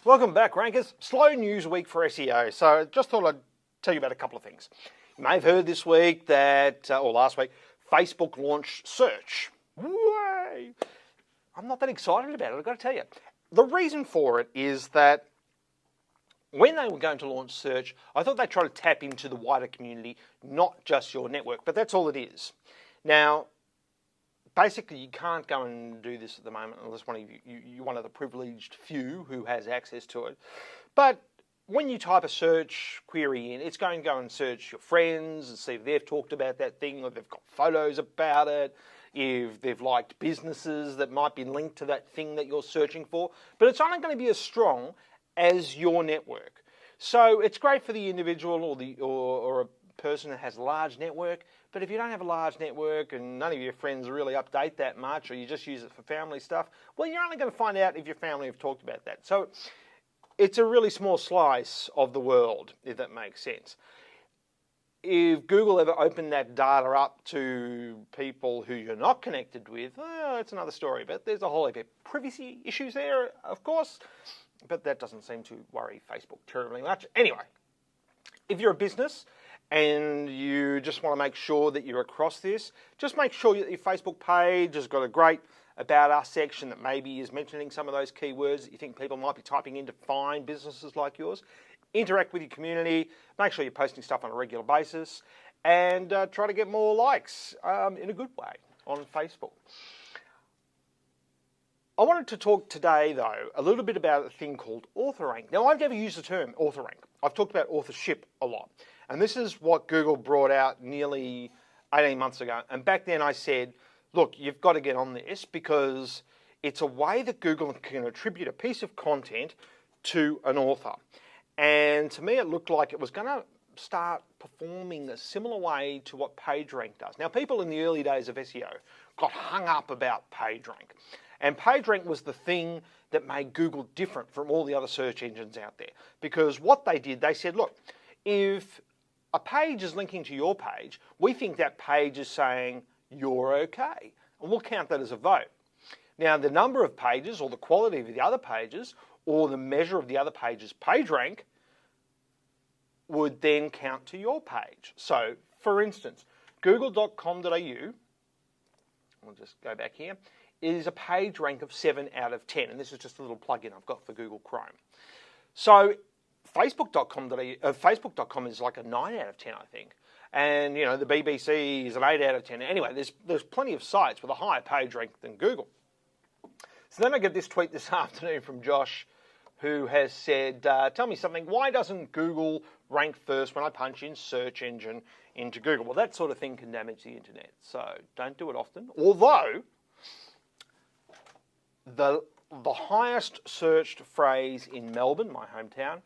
Welcome back, Rankers. Slow news week for SEO. So just thought I'd tell you about a couple of things. You may have heard this week that, or last week, Facebook launched search. Way! I'm not that excited about it, I've got to tell you. The reason for it is that when they were going to launch search, I thought they'd try to tap into the wider community, not just your network, but that's all it is. Now, basically, you can't go and do this at the moment unless you're one of the privileged few who has access to it. But when you type a search query in, it's going to go and search your friends and see if they've talked about that thing, or they've got photos about it, if they've liked businesses that might be linked to that thing that you're searching for. But it's only going to be as strong as your network. So it's great for the individual or a person that has a large network, but if you don't have a large network and none of your friends really update that much, or you just use it for family stuff, well, you're only going to find out if your family have talked about that. So it's a really small slice of the world, if that makes sense. If Google ever opened that data up to people who you're not connected with, well, that's another story. But there's a whole heap of privacy issues there, of course. But that doesn't seem to worry Facebook terribly much. Anyway, if you're a business and you just want to make sure that you're across this, just make sure that your Facebook page has got a great About Us section that maybe is mentioning some of those keywords that you think people might be typing in to find businesses like yours. Interact with your community, make sure you're posting stuff on a regular basis, and try to get more likes in a good way on Facebook. I wanted to talk today, though, a little bit about a thing called AuthorRank. Now, I've never used the term AuthorRank. I've talked about authorship a lot. And this is what Google brought out nearly 18 months ago. And back then I said, look, you've got to get on this because it's a way that Google can attribute a piece of content to an author. And to me, it looked like it was going to start performing a similar way to what PageRank does. Now, people in the early days of SEO got hung up about PageRank. And PageRank was the thing that made Google different from all the other search engines out there. Because what they did, they said, look, if a page is linking to your page, we think that page is saying you're okay. And we'll count that as a vote. Now, the number of pages or the quality of the other pages or the measure of the other page's PageRank would then count to your page. So, for instance, google.com.au, we'll just go back here, is a page rank of 7 out of 10. And this is just a little plug-in I've got for Google Chrome. So Facebook.com is like a 9 out of 10, I think. And, you know, the BBC is an 8 out of 10. Anyway, there's plenty of sites with a higher page rank than Google. So then I get this tweet this afternoon from Josh, who has said, tell me something, why doesn't Google rank first when I punch in search engine into Google? Well, that sort of thing can damage the internet, so don't do it often. Although, the highest searched phrase in Melbourne, my hometown,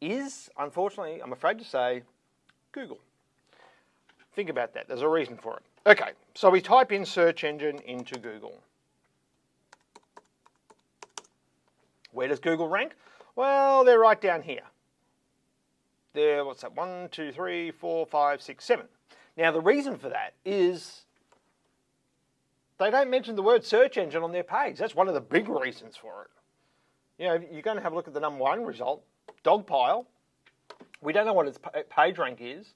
is, unfortunately, I'm afraid to say, Google. Think about that. There's a reason for it. Okay, so we type in search engine into Google. Where does Google rank? Well, they're right down here. They're, what's that, 1, 2, 3, 4, 5, 6, 7. Now, the reason for that is they don't mention the word search engine on their page. That's one of the big reasons for it. You know, you're going to have a look at the number one result, dog pile. We don't know what its page rank is.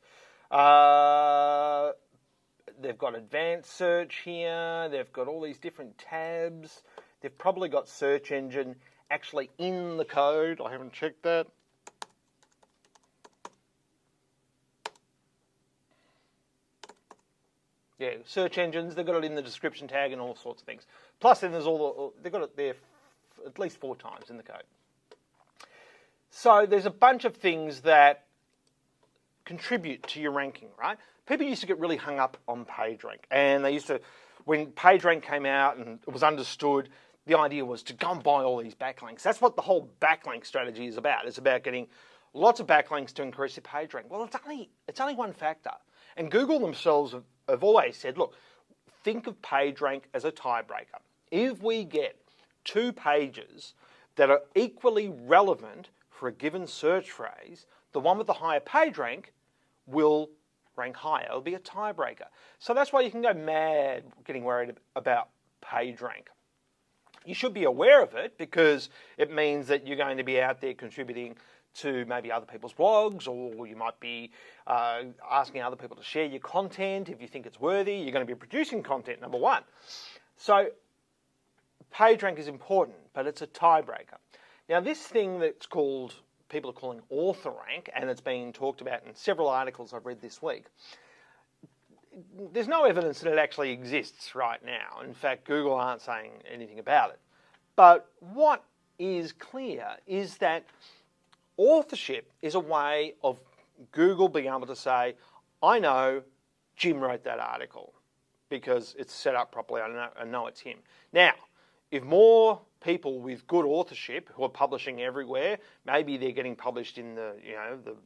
They've got advanced search here. They've got all these different tabs. They've probably got search engine actually in the code. I haven't checked that. Yeah, search engines, they've got it in the description tag and all sorts of things. Plus, then there's they've got it there at least 4 times in the code. So there's a bunch of things that contribute to your ranking, right? People used to get really hung up on PageRank. And they used to, when PageRank came out and it was understood, the idea was to go and buy all these backlinks. That's what the whole backlink strategy is about. It's about getting lots of backlinks to increase your PageRank. Well, it's only one factor. And Google themselves have always said, look, think of PageRank as a tiebreaker. If we get 2 pages that are equally relevant for a given search phrase, the one with the higher PageRank will rank higher. It'll be a tiebreaker. So that's why you can go mad getting worried about PageRank. You should be aware of it because it means that you're going to be out there contributing to maybe other people's blogs, or you might be asking other people to share your content if you think it's worthy. You're going to be producing content, number one. So PageRank is important, but it's a tiebreaker. Now, this thing that's called, people are calling AuthorRank, and it's been talked about in several articles I've read this week. There's no evidence that it actually exists right now. In fact, Google aren't saying anything about it. But what is clear is that authorship is a way of Google being able to say, I know Jim wrote that article because it's set up properly. I know it's him. Now, if more people with good authorship who are publishing everywhere, maybe they're getting published in the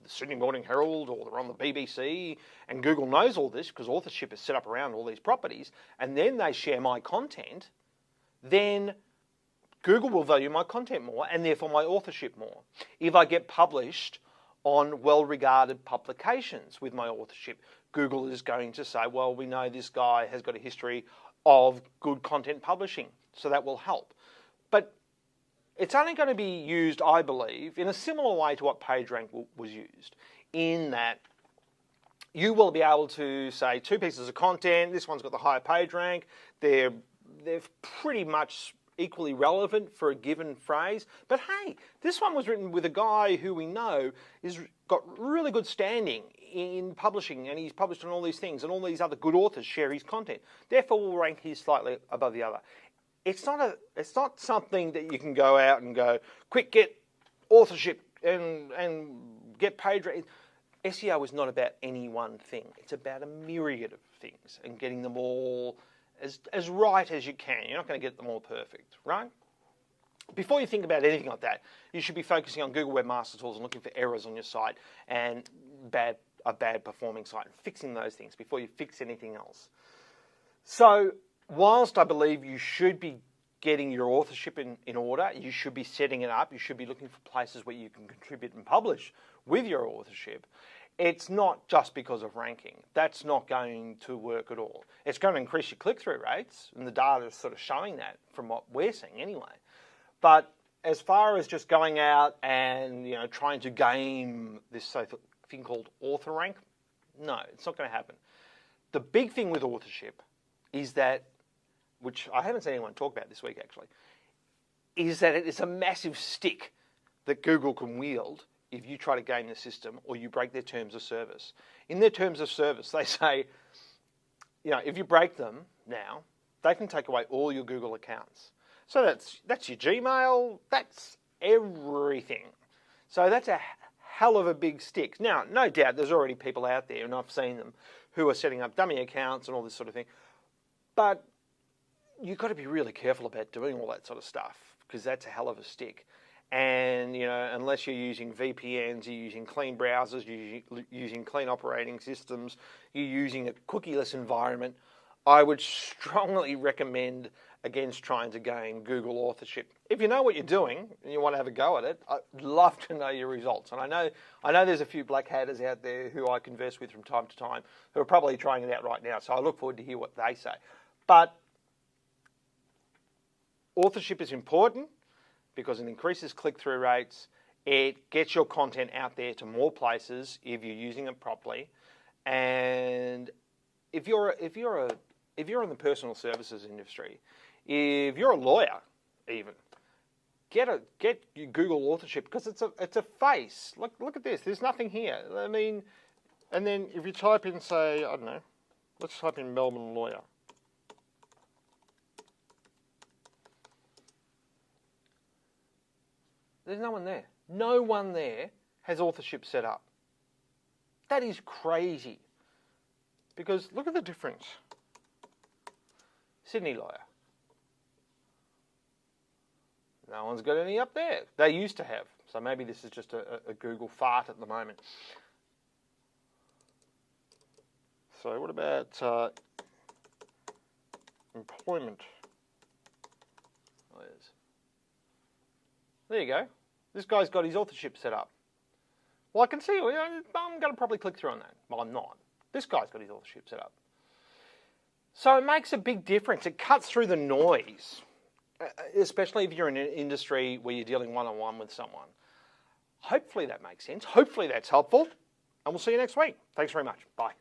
Sydney Morning Herald, or they're on the BBC, and Google knows all this because authorship is set up around all these properties, and then they share my content, then Google will value my content more and therefore my authorship more. If I get published on well-regarded publications with my authorship, Google is going to say, well, we know this guy has got a history of good content publishing, so that will help. But it's only going to be used, I believe, in a similar way to what PageRank was used, in that you will be able to say two pieces of content, this one's got the higher page rank, they're pretty much equally relevant for a given phrase. But hey, this one was written with a guy who we know has got really good standing in publishing, and he's published on all these things, and all these other good authors share his content. Therefore, we'll rank his slightly above the other. It's not something that you can go out and go, quick, get authorship and get page rank. SEO is not about any one thing. It's about a myriad of things and getting them all as right as you can. You're not going to get them all perfect, right? Before you think about anything like that, you should be focusing on Google Webmaster Tools and looking for errors on your site and a bad performing site and fixing those things before you fix anything else. So whilst I believe you should be getting your authorship in order, you should be setting it up, you should be looking for places where you can contribute and publish with your authorship, it's not just because of ranking. That's not going to work at all. It's going to increase your click-through rates, and the data is sort of showing that from what we're seeing anyway. But as far as just going out and trying to game this thing called AuthorRank, no, it's not going to happen. The big thing with authorship is that, which I haven't seen anyone talk about this week actually, is that it is a massive stick that Google can wield if you try to game the system or you break their terms of service. In their terms of service, they say, if you break them now, they can take away all your Google accounts. So that's your Gmail, that's everything. So that's a hell of a big stick. Now, no doubt there's already people out there, and I've seen them, who are setting up dummy accounts and all this sort of thing. But you've got to be really careful about doing all that sort of stuff, because that's a hell of a stick. And, unless you're using VPNs, you're using clean browsers, you're using clean operating systems, you're using a cookieless environment, I would strongly recommend against trying to gain Google authorship. If you know what you're doing and you want to have a go at it, I'd love to know your results. And I know there's a few black hatters out there who I converse with from time to time who are probably trying it out right now, so I look forward to hear what they say. But authorship is important because it increases click-through rates, it gets your content out there to more places if you're using it properly, and if you're in the personal services industry, if you're a lawyer even, get your Google authorship, because it's a face. Look at this. There's nothing here. I mean, and then if you type in, say, I don't know, let's type in Melbourne lawyer. There's no one there. No one there has authorship set up. That is crazy. Because look at the difference. Sydney lawyer. No one's got any up there. They used to have. So maybe this is just a Google fart at the moment. So what about employment lawyers? There you go. This guy's got his authorship set up. Well, I can see, I'm going to probably click through on that. Well, I'm not. This guy's got his authorship set up. So it makes a big difference. It cuts through the noise. especially if you're in an industry where you're dealing one-on-one with someone. Hopefully that makes sense. Hopefully that's helpful. And we'll see you next week. Thanks very much. Bye.